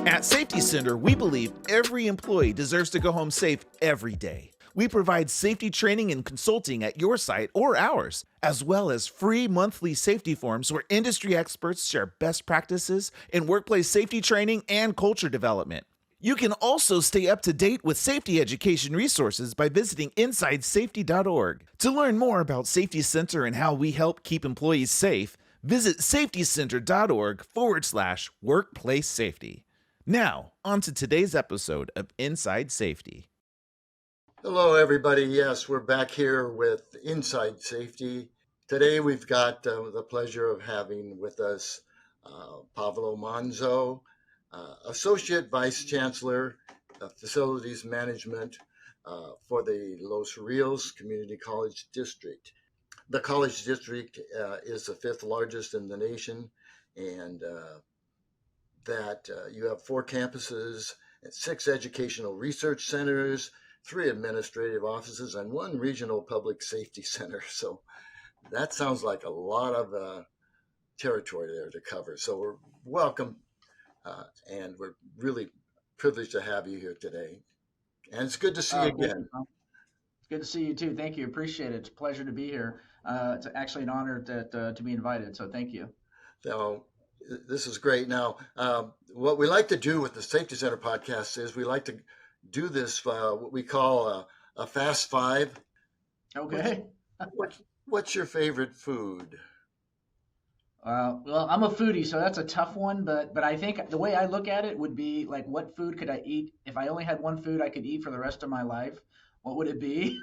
At Safety Center, we believe every employee deserves to go home safe every day. We provide safety training and consulting at your site or ours, as well as free monthly safety forums where industry experts share best practices in workplace safety training and culture development. You can also stay up to date with safety education resources by visiting InsideSafety.org. To learn more about Safety Center and how we help keep employees safe, visit safetycenter.org/workplace safety. Now, on to today's episode of Inside Safety. Hello, everybody. Yes, we're back here with Inside Safety. Today, we've got the pleasure of having with us Pablo Manzo, Associate Vice Chancellor of Facilities Management for the Los Rios Community College District. The college district is the fifth largest in the nation, and that you have 4 campuses, 6 educational research centers, 3 administrative offices, and 1 regional public safety center. So that sounds like a lot of territory there to cover. So we're welcome, and we're really privileged to have you here today. And it's good to see you again. It's good to see you too. Thank you. Appreciate it. It's a pleasure to be here. It's actually an honor to be invited. So thank you. So this is great. Now, what we like to do with the Safety Center podcast is we like to do this, what we call a Fast Five. Okay. What's your favorite food? Well, I'm a foodie, so that's a tough one. But I think the way I look at it would be like, what food could I eat if I only had one food I could eat for the rest of my life? What would it be?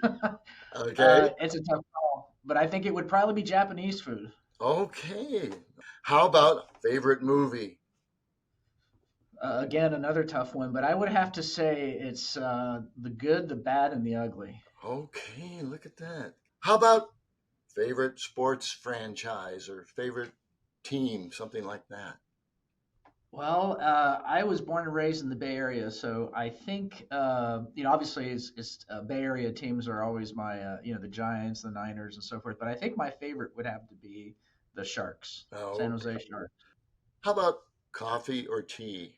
Okay. It's a tough call, but I think it would probably be Japanese food. Okay. How about favorite movie? Again, another tough one, but I would have to say it's the good, the bad, and the ugly. Okay, look at that. How about favorite sports franchise or favorite team, something like that? Well, I was born and raised in the Bay Area, so I think obviously, it's Bay Area teams are always my the Giants, the Niners, and so forth. But I think my favorite would have to be the Sharks, San Jose Sharks. How about coffee or tea?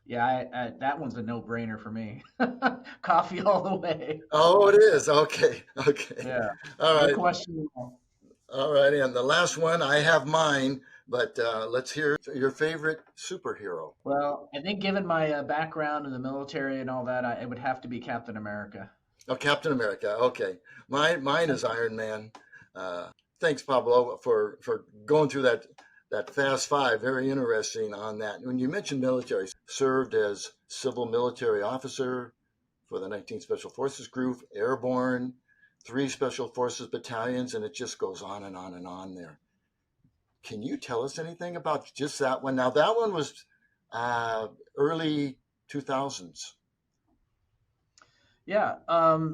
Yeah, that one's a no-brainer for me. Coffee all the way. Oh, it is. Okay. Yeah. All right. No question. All right. And the last one, I have mine, but let's hear your favorite superhero. Well, I think given my background in the military and all that, it would have to be Captain America. Oh, Captain America. Okay. Mine is Iron Man. Thanks, Pablo, for going through that Fast Five. Very interesting on that. When you mentioned military, served as civil military officer for the 19th Special Forces Group, Airborne, 3 Special Forces battalions, and it just goes on and on and on there. Can you tell us anything about just that one? Now, that one was early 2000s. Yeah.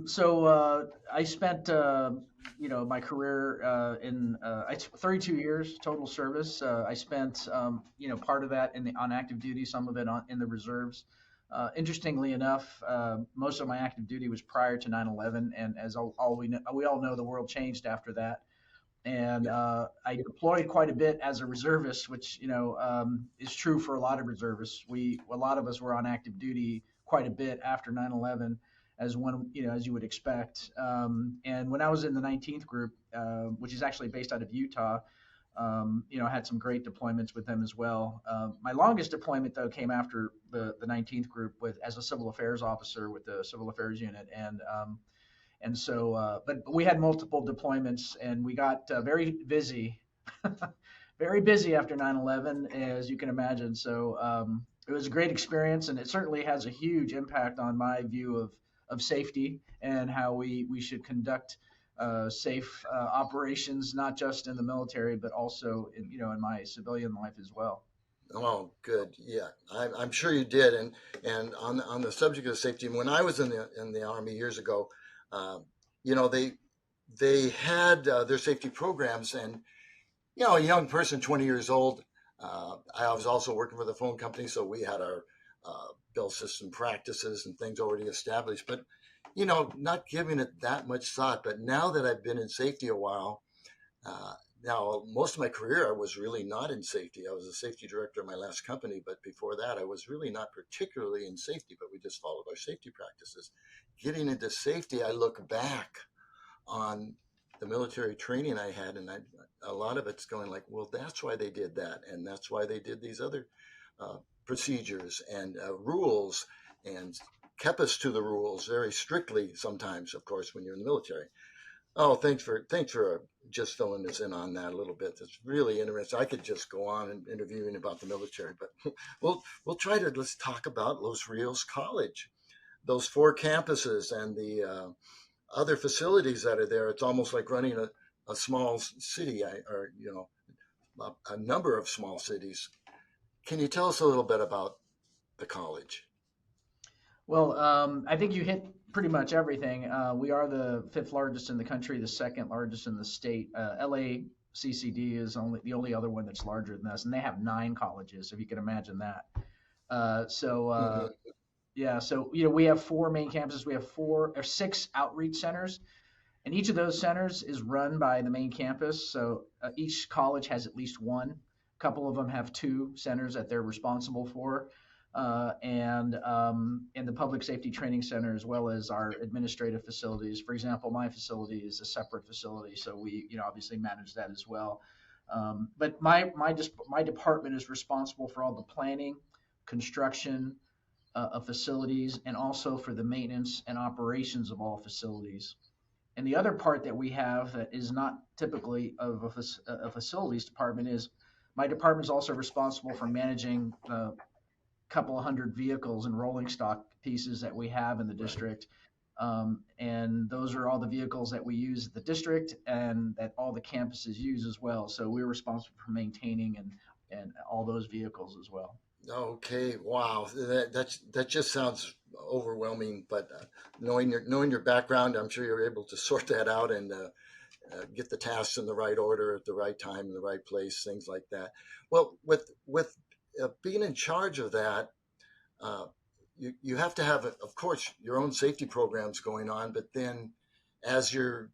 So I spent my career in 32 years total service. I spent part of that on active duty, some of it in the reserves. Interestingly enough, most of my active duty was prior to 9/11, and as we all know, the world changed after that. And I deployed quite a bit as a reservist, which is true for a lot of reservists. A lot of us were on active duty quite a bit after 9/11, as you would expect. And when I was in the 19th group, which is actually based out of Utah, I had some great deployments with them as well. My longest deployment, though, came after the 19th group as a civil affairs officer with the civil affairs unit. And so, but we had multiple deployments, and we got very busy, very busy after 9/11, as you can imagine. So it was a great experience, and it certainly has a huge impact on my view of safety and how we should conduct safe operations, not just in the military, but also in my civilian life as well. Oh, good. Yeah, I'm sure you did. And on the subject of safety, when I was in the Army years ago, they had their safety programs, and a young person, 20 years old. I was also working for the phone company, so we had our bill system practices and things already established. But not giving it that much thought. But now that I've been in safety a while, Now, most of my career, I was really not in safety. I was a safety director of my last company, but before that, I was really not particularly in safety, but we just followed our safety practices. Getting into safety, I look back on the military training I had, and a lot of it's going like, well, that's why they did that, and that's why they did these other uh, procedures and rules, and kept us to the rules very strictly. Sometimes, of course, when you're in the military. Oh, thanks for just filling us in on that a little bit. That's really interesting. I could just go on and interviewing about the military, but we'll try to let's talk about Los Rios College, those four campuses and the other facilities that are there. It's almost like running a small city, or a number of small cities. Can you tell us a little bit about the college? Well, I think you hit pretty much everything. We are the fifth largest in the country, the second largest in the state. LACCD is the only other one that's larger than us, and they have 9 colleges, if you can imagine that. Uh, so uh, Mm-hmm. yeah, so we have 4 main campuses. We have 4 or 6 outreach centers, and each of those centers is run by the main campus. So each college has at least one. A couple of them have 2 centers that they're responsible for, and the public safety training center, as well as our administrative facilities. For example, my facility is a separate facility, so we obviously manage that as well. But my department is responsible for all the planning, construction of facilities, and also for the maintenance and operations of all facilities. And the other part that we have that is not typically of a facilities department is my department is also responsible for managing a couple of hundred vehicles and rolling stock pieces that we have in the Right. district. And those are all the vehicles that we use at the district and that all the campuses use as well. So we're responsible for maintaining and all those vehicles as well. Okay, wow, that just sounds overwhelming. But knowing your background, I'm sure you're able to sort that out and get the tasks in the right order at the right time in the right place, things like that. Well, with being in charge of that, uh, you have to have, of course, your own safety programs going on. But then, as you're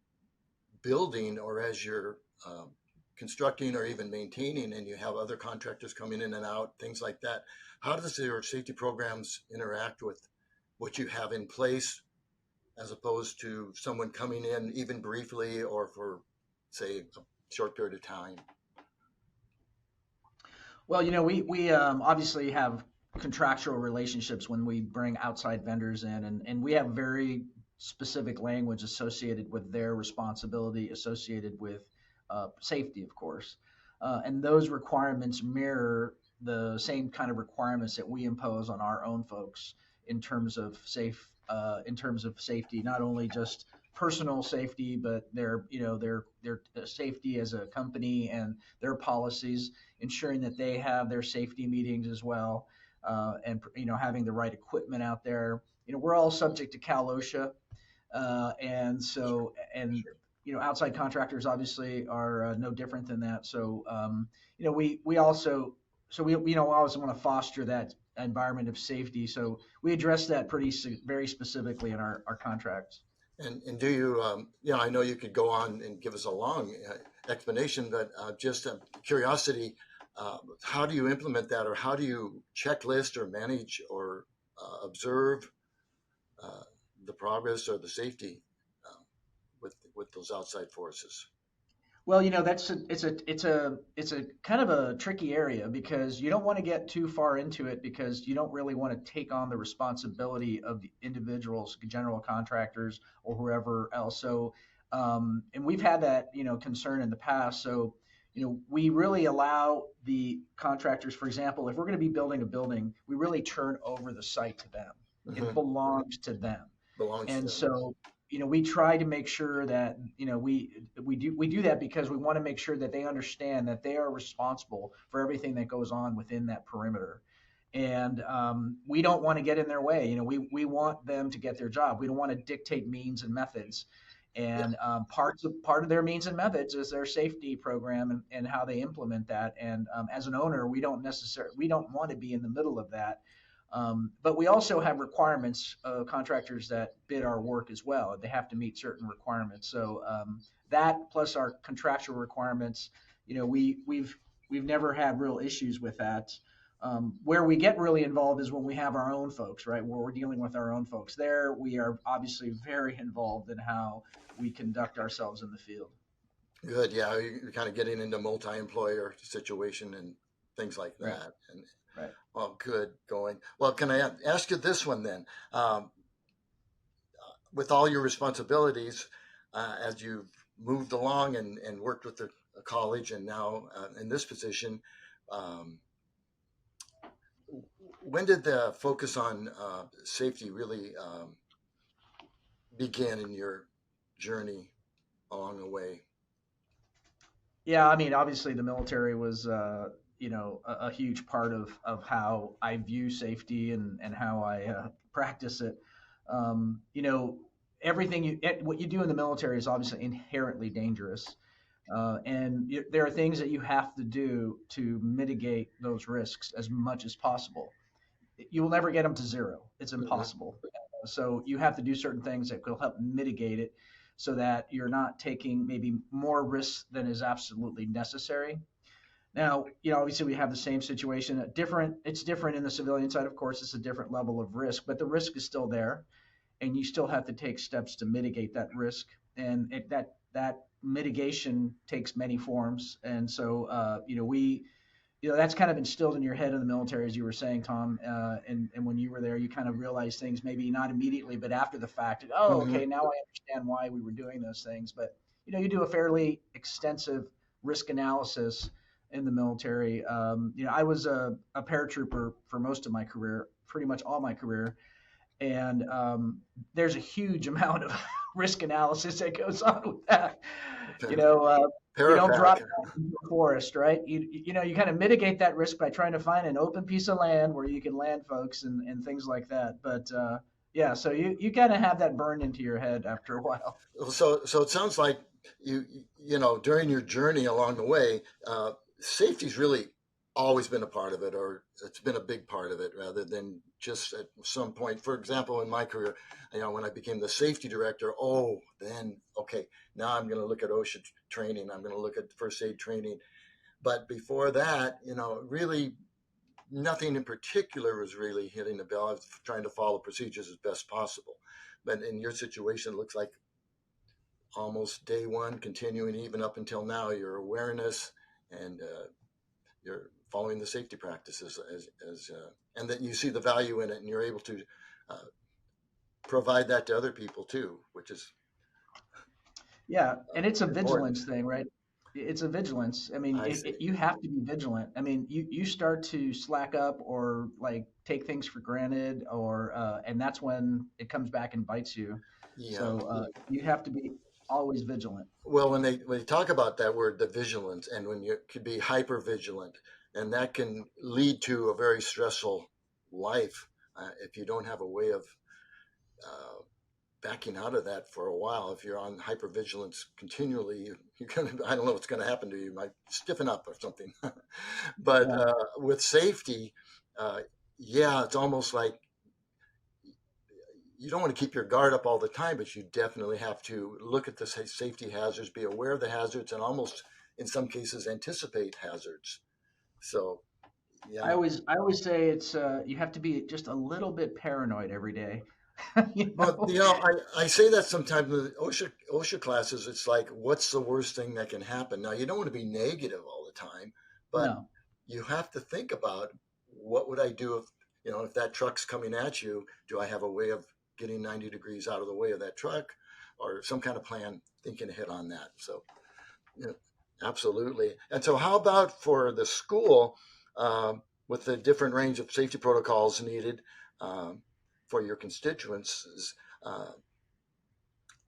building or as you're constructing or even maintaining, and you have other contractors coming in and out, things like that. How does your safety programs interact with what you have in place, as opposed to someone coming in even briefly or for, say, a short period of time? Well, we obviously have contractual relationships when we bring outside vendors in, and we have very specific language associated with their responsibility associated with safety, of course. And those requirements mirror the same kind of requirements that we impose on our own folks in terms of safety, not only just personal safety, but their safety as a company and their policies, ensuring that they have their safety meetings as well, and having the right equipment out there. We're all subject to Cal OSHA, and Sure. outside contractors obviously are no different than that. So we also we always want to foster that environment of safety. So we address that very specifically in our contracts. And do you, I know you could go on and give us a long explanation, but just curiosity, how do you implement that, or how do you checklist or manage or observe uh, the progress or the safety uh, with those outside forces? Well, it's a kind of a tricky area because you don't want to get too far into it because you don't really want to take on the responsibility of the individuals, general contractors, or whoever else. So, and we've had that concern in the past. So, we really allow the contractors, for example, if we're going to be building a building, we really turn over the site to them. It Hmm. belongs to them. Belongs to And them. so, we try to make sure that we do that because we want to make sure that they understand that they are responsible for everything that goes on within that perimeter. And we don't want to get in their way. We want them to get their job. We don't want to dictate means and methods. Yeah. And part of their means and methods is their safety program and how they implement that. And as an owner, we don't want to be in the middle of that. But we also have requirements of contractors that bid our work as well. They have to meet certain requirements. So that plus our contractual requirements, we've never had real issues with that. Where we get really involved is when we have our own folks, right? Where we're dealing with our own folks. There, we are obviously very involved in how we conduct ourselves in the field. Good. Yeah, you're kind of getting into multi-employer situation and things like Right. that. And Right. well, good going. Well, can I ask you this one then? With all your responsibilities, as you've moved along and worked with the college and now in this position, um, when did the focus on safety really begin in your journey along the way? Yeah, I mean, obviously the military was, a huge part of how I view safety and how I practice it. You know, what you do in the military is obviously inherently dangerous. There are things that you have to do to mitigate those risks as much as possible. You will never get them to zero. It's Mhm. impossible. So you have to do certain things that will help mitigate it so that you're not taking maybe more risks than is absolutely necessary. Now, obviously we have the same situation. It's different in the civilian side, of course, it's a different level of risk, but the risk is still there and you still have to take steps to mitigate that risk. And that mitigation takes many forms. And so, that's kind of instilled in your head in the military, as you were saying, Tom. And when you were there, you kind of realize things maybe not immediately, but after the fact. Oh, Mhm. okay, now I understand why we were doing those things. But you do a fairly extensive risk analysis in the military. I was a paratrooper for most of my career, pretty much all my career, and there's a huge amount of risk analysis that goes on with that. You know, uh, you don't Parapack. drop down into a forest, right? You kind of mitigate that risk by trying to find an open piece of land where you can land folks and things like that. But yeah, so you kind of have that burned into your head after a while. So it sounds like during your journey along the way, safety's really always been a part of it, or it's been a big part of it, rather than just at some point. For example, in my career, when I became the safety director, then okay, now I'm going to look at OSHA training. I'm going to look at first aid training. But before that, really nothing in particular was really hitting the bell. I was trying to follow procedures as best possible. But in your situation, it looks like almost day one, continuing even up until now, your awareness and you're following the safety practices and that you see the value in it and you're able to uh, provide that to other people too, which is Yeah, and it's a important. vigilance thing, right? It's a vigilance. I mean, I see. you have to be vigilant. I mean, you start to slack up or like take things for granted, and that's when it comes back and bites you. Yeah. So you have to be always vigilant. Well, when they talk about that word, the vigilance, and when you could be hyper vigilant, and that can lead to a very stressful life if you don't have a way of uh, backing out of that for a while. If you're on hypervigilance continually, you're gonna, I don't know what's going to happen to you. You might stiffen up or something. But Yeah. with safety, uh, yeah, it's almost like you don't want to keep your guard up all the time, but you definitely have to look at the safety hazards, be aware of the hazards, and almost in some cases anticipate hazards. So, yeah. I always say it's you have to be just a little bit paranoid every day. you Well, know? I say that sometimes with OSHA classes. It's like, what's the worst thing that can happen? Now, you don't want to be negative all the time, but No. you have to think about what would I do if that truck's coming at you? Do I have a way of getting 90 degrees out of the way of that truck, or some kind of plan thinking ahead on that? So, yeah, absolutely. And so, how about for the school with the different range of safety protocols needed um, for your constituents? Uh,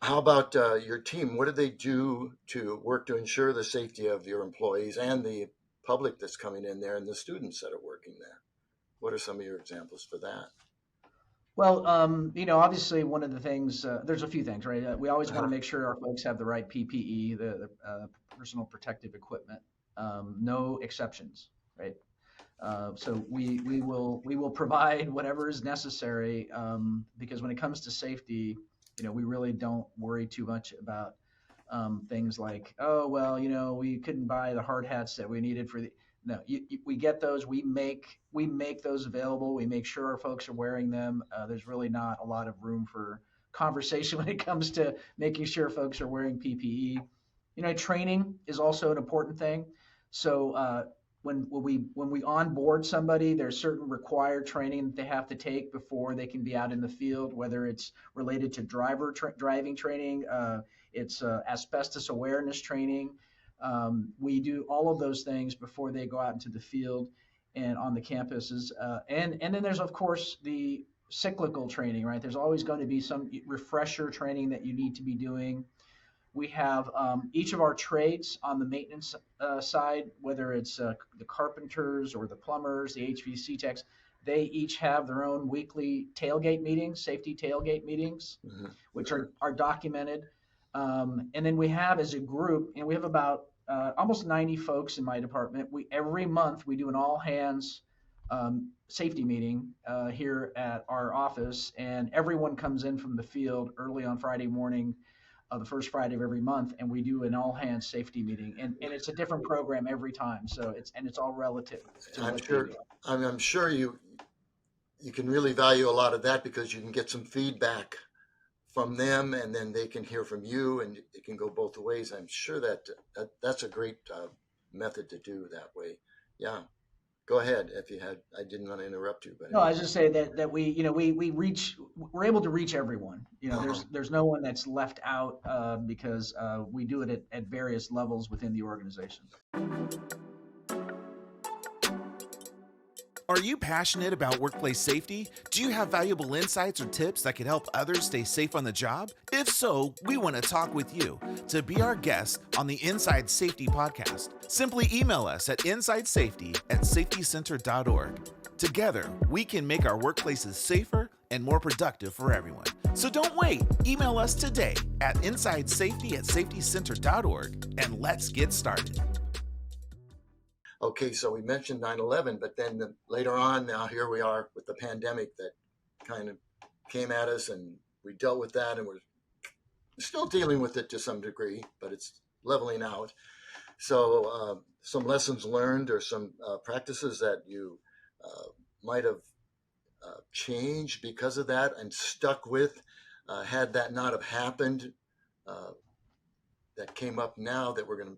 how about your team? What do they do to work to ensure the safety of your employees and the public that's coming in there and the students that are working there? What are some of your examples for that? Well, obviously one of the things, there's a few things, right? We always want to Uh-huh. make sure our folks have the right PPE, the personal protective equipment, no exceptions, right? So we will provide whatever is necessary, because when it comes to safety, we really don't worry too much about things like, oh well, we couldn't buy the hard hats that we needed for the. No, we get those. We make those available. We make sure our folks are wearing them. There's really not a lot of room for conversation when it comes to making sure folks are wearing PPE. Training is also an important thing. So when we onboard somebody, there's certain required training that they have to take before they can be out in the field, whether it's related to driving training, it's asbestos awareness training. We do all of those things before they go out into the field and on the campuses. And then there's, of course, the cyclical training, right? There's always going to be some refresher training that you need to be doing. We have each of our trades on the maintenance side, whether it's the carpenters or the plumbers, the HVAC techs, they each have their own weekly tailgate meetings, safety tailgate meetings, which are documented. And then we have, as a group, we have about almost 90 folks in my department. Every month we do an all hands safety meeting here at our office, and everyone comes in from the field early on Friday morning, the first Friday of every month, and we do an all hands safety meeting, and it's a different program every time. So it's all relative to I'm what they sure. do. I'm sure you can really value a lot of that because you can get some feedback from them, and then they can hear from you, and it can go both ways. I'm sure that's a great method to do that way. Yeah. Go ahead if you had. I didn't want to interrupt you, but No, I anyway. was just saying that we're able to reach everyone. Uh-huh. There's no one that's left out, because we do it at various levels within the organization. Are you passionate about workplace safety? Do you have valuable insights or tips that could help others stay safe on the job? If so, we want to talk with you. To be our guest on the Inside Safety podcast, simply email us at insidesafety@safetycenter.org. Together, we can make our workplaces safer and more productive for everyone. So don't wait. Email us today at insidesafety@safetycenter.org and let's get started. Okay, so we mentioned 9/11, but then later on, now here we are with the pandemic that kind of came at us, and we dealt with that, and we're still dealing with it to some degree, but it's leveling out. So, some lessons learned or some practices that you might have changed because of that and stuck with, had that not have happened, uh, that came up now that we're going to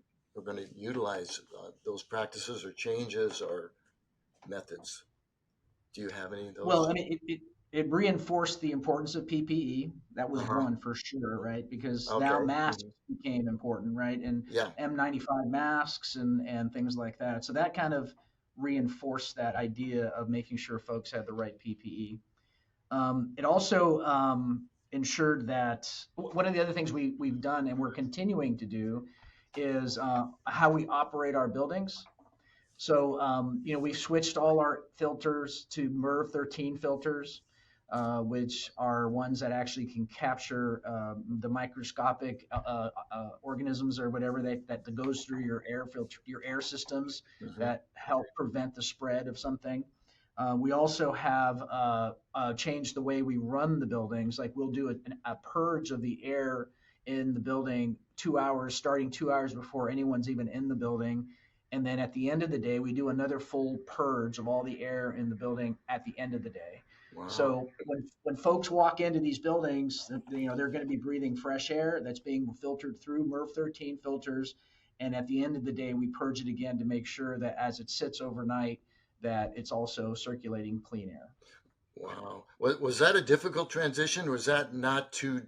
utilize those practices or changes or methods. Do you have any of Well, those? I mean, it reinforced the importance of PPE. That was Uh-huh. one for sure, right? Because now Okay. masks became important, right? And Yeah. N95 masks and things like that. So that kind of reinforced that idea of making sure folks had the right PPE. It also ensured that one of the other things we've done and we're continuing to do is how we operate our buildings. So, we switched all our filters to MERV 13 filters, which are ones that actually can capture the microscopic organisms or whatever that goes through your air filter, your air systems Hmm. that help prevent the spread of something. We also have changed the way we run the buildings. Like we'll do a purge of the air in the building 2 hours, starting 2 hours before anyone's even in the building. And then at the end of the day, we do another full purge of all the air in the building at the end of the day. Wow. So when folks walk into these buildings, they're going to be breathing fresh air that's being filtered through MERV 13 filters. And at the end of the day, we purge it again to make sure that as it sits overnight, that it's also circulating clean air. Wow. Was that a difficult transition? Was that not too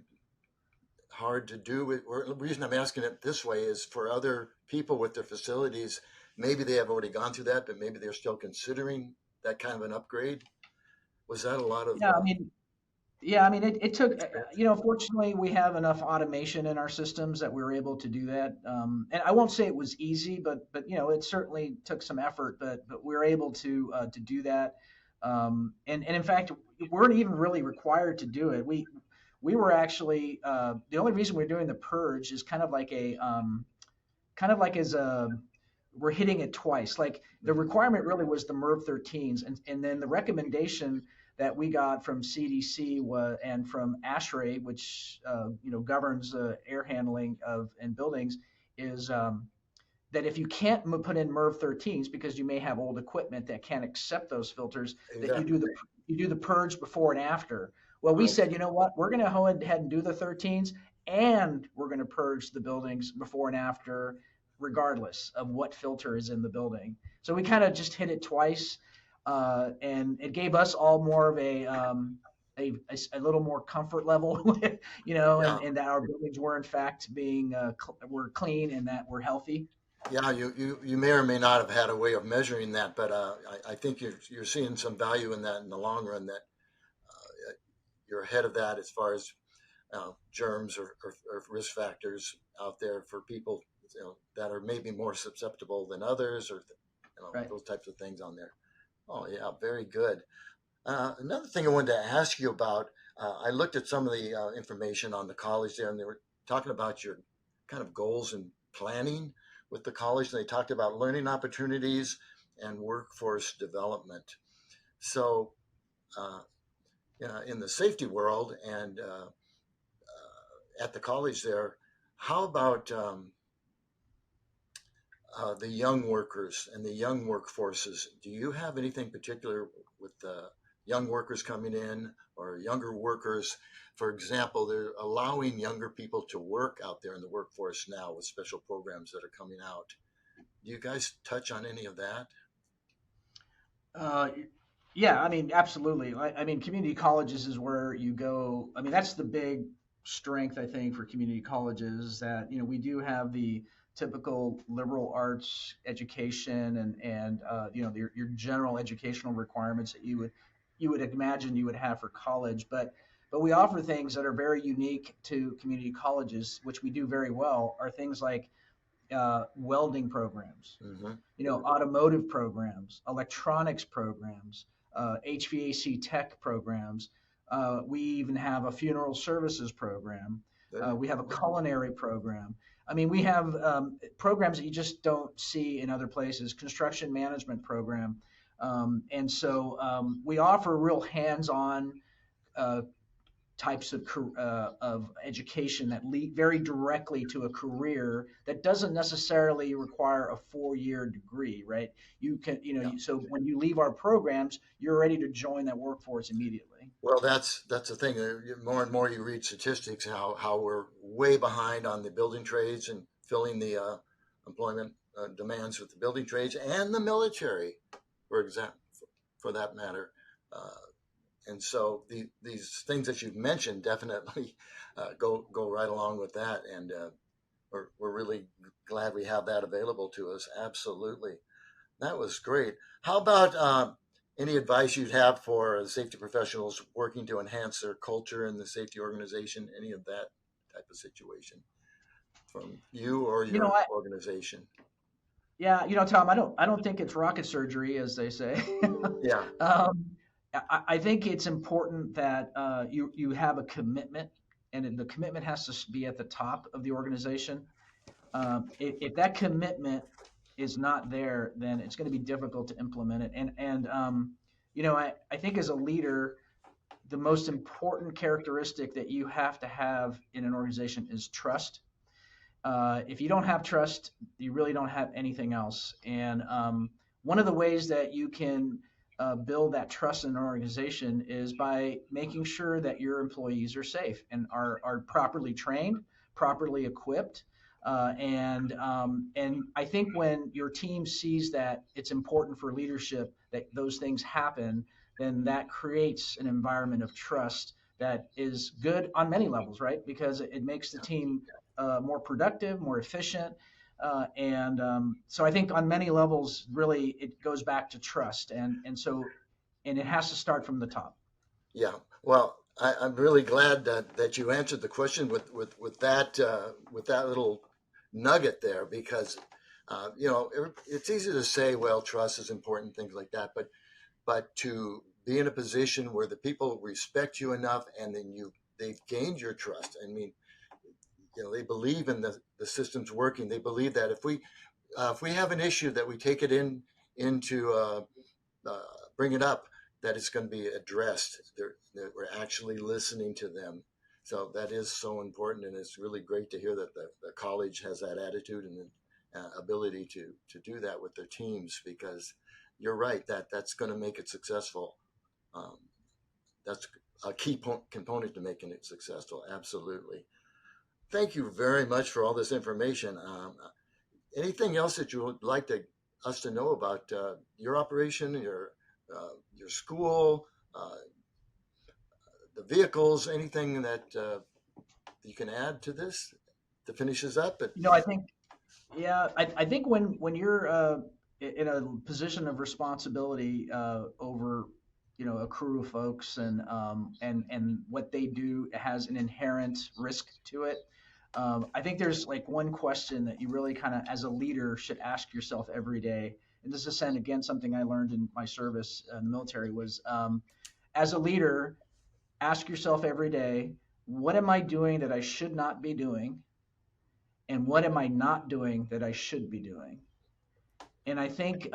hard to do? Or the reason I'm asking it this way is for other people with their facilities, maybe they have already gone through that, but maybe they're still considering that kind of an upgrade. Was that a lot of Yeah, I mean, Yeah, I mean, it took, steps? fortunately, we have enough automation in our systems that we were able to do that. And I won't say it was easy, but it certainly took some effort, but we were able to do that. And in fact, we weren't even really required to do it. We were actually the only reason we're doing the purge is kind of like as a we're hitting it twice. Like the requirement really was the MERV 13s, and then the recommendation that we got from CDC and from ASHRAE, which governs air handling of in buildings, is that if you can't put in MERV 13s because you may have old equipment that can't accept those filters, that Exactly. you do the purge before and after. Well, we Right. said, you know what, we're going to go ahead and do the 13s, and we're going to purge the buildings before and after, regardless of what filter is in the building. So we kind of just hit it twice, and it gave us all more of a little more comfort level, Yeah. and that our buildings were in fact being were clean and that we're healthy. Yeah, you may or may not have had a way of measuring that, but I think you're seeing some value in that in the long run. That you're ahead of that as far as germs or risk factors out there for people that are maybe more susceptible than others, or Right. those types of things on there. Oh yeah, very good. Another thing I wanted to ask you about, I looked at some of the information on the college there, and they were talking about your kind of goals and planning with the college. And they talked about learning opportunities and workforce development. So, uh, in the safety world and at the college there, how about the young workers and the young workforces? Do you have anything particular with the young workers coming in or younger workers? For example, they're allowing younger people to work out there in the workforce now with special programs that are coming out. Do you guys touch on any of that? Uh, yeah, I mean, absolutely. I mean, community colleges is where you go. I mean, that's the big strength, I think, for community colleges that, we do have the typical liberal arts education and your general educational requirements that you would imagine you would have for college, but we offer things that are very unique to community colleges, which we do very well, are things like welding programs, Mm-hmm. automotive programs, electronics programs, HVAC tech programs. We even have a funeral services program. We have a culinary program. I mean, we have programs that you just don't see in other places. Construction management program, and so we offer real hands-on uh, types of education that lead very directly to a career that doesn't necessarily require a 4-year degree, right? You can, Yeah. so when you leave our programs, you're ready to join that workforce immediately. Well, that's the thing. More and more you read statistics how we're way behind on the building trades and filling the employment demands with the building trades and the military, for example, for that matter. Uh, and so these things that you've mentioned definitely go right along with that, and we're really glad we have that available to us. Absolutely, that was great. How about any advice you'd have for safety professionals working to enhance their culture in the safety organization? Any of that type of situation from you or You know, your I, organization? yeah, Tom, I don't think it's rocket surgery, as they say. Yeah, um, I think it's important that you have a commitment, and the commitment has to be at the top of the organization. If that commitment is not there, then it's going to be difficult to implement it. I think as a leader, the most important characteristic that you have to have in an organization is trust. If you don't have trust, you really don't have anything else. And one of the ways that you can build that trust in an organization is by making sure that your employees are safe and are properly trained, properly equipped. And I think when your team sees that it's important for leadership that those things happen, then that creates an environment of trust that is good on many levels, right? Because it makes the team more productive, more efficient. And so I think on many levels, really, it goes back to trust, and it has to start from the top. yeah. Well, I'm really glad that you answered the question with that little nugget there, because it's easy to say, well, trust is important, things like that, but to be in a position where the people respect you enough, and then they've gained your trust. I mean, they believe in the systems working. They believe that if we if we have an issue, that we take it into bring it up, that it's going to be addressed. That we're actually listening to them. So that is so important, and it's really great to hear that the college has that attitude and ability to do that with their teams, because you're right, that's going to make it successful. That's a key component to making it successful. Absolutely. Thank you very much for all this information. Anything else that you would like us to know about your operation, your school, the vehicles, anything that you can add to this to finish this up? I think, yeah, I think when you're in a position of responsibility over, a crew of folks, and what they do has an inherent risk to it. I think there's like one question that you really kind of, as a leader, should ask yourself every day. And this is, again, something I learned in my service in the military was, as a leader, ask yourself every day, what am I doing that I should not be doing? And what am I not doing that I should be doing? And I think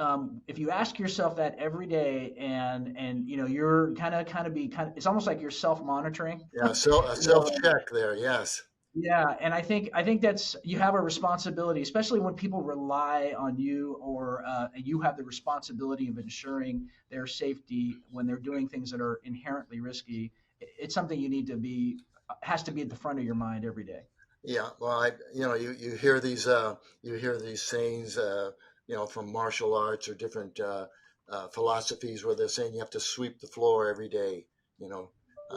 if you ask yourself that every day, and you're it's almost like you're self-monitoring. Yeah, so a self-check there, yes. Yeah, and I think that's, you have a responsibility, especially when people rely on you, or you have the responsibility of ensuring their safety when they're doing things that are inherently risky. It's something you need to be, has to be at the front of your mind every day. Yeah, well, you hear these sayings, from martial arts or different philosophies, where they're saying you have to sweep the floor every day.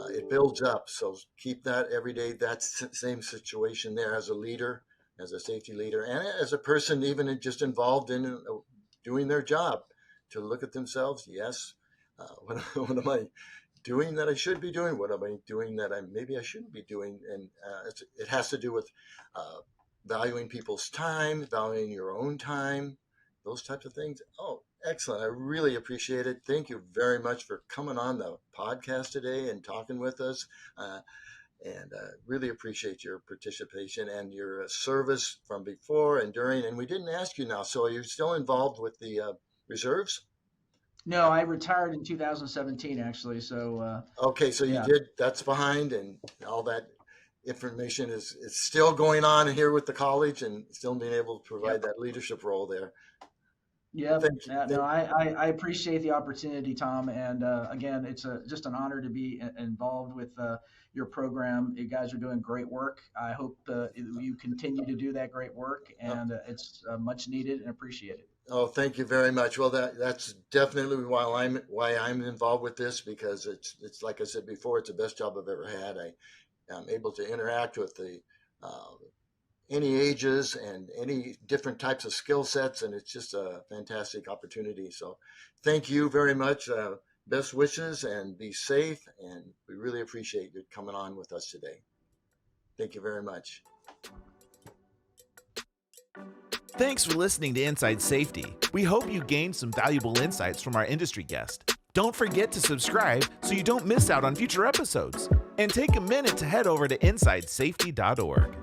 It builds up, so keep that every day. That's the same situation there as a leader, as a safety leader, and as a person even just involved in doing their job, to look at themselves. Yes, what am I doing that I should be doing? What am I doing that maybe I shouldn't be doing? And it has to do with valuing people's time, valuing your own time, those types of things. Oh, excellent. I really appreciate it. Thank you very much for coming on the podcast today and talking with us. And really appreciate your participation and your service from before and during. And we didn't ask you now, so are you still involved with the reserves? No, I retired in 2017, actually. So okay, so you did. That's behind, and all that information is still going on here with the college, and still being able to provide that leadership role there. Yeah, no, I appreciate the opportunity, Tom. And again, it's just an honor to be involved with your program. You guys are doing great work. I hope you continue to do that great work, and it's much needed and appreciated. Oh, thank you very much. Well, that's definitely why I'm involved with this, because it's like I said before, it's the best job I've ever had. I'm able to interact with any ages and any different types of skill sets, and it's just a fantastic opportunity. So thank you very much. Best wishes, and be safe, and we really appreciate you coming on with us today. Thank you very much. Thanks for listening to Inside Safety. We hope you gained some valuable insights from our industry guest. Don't forget to subscribe so you don't miss out on future episodes. And take a minute to head over to InsideSafety.org.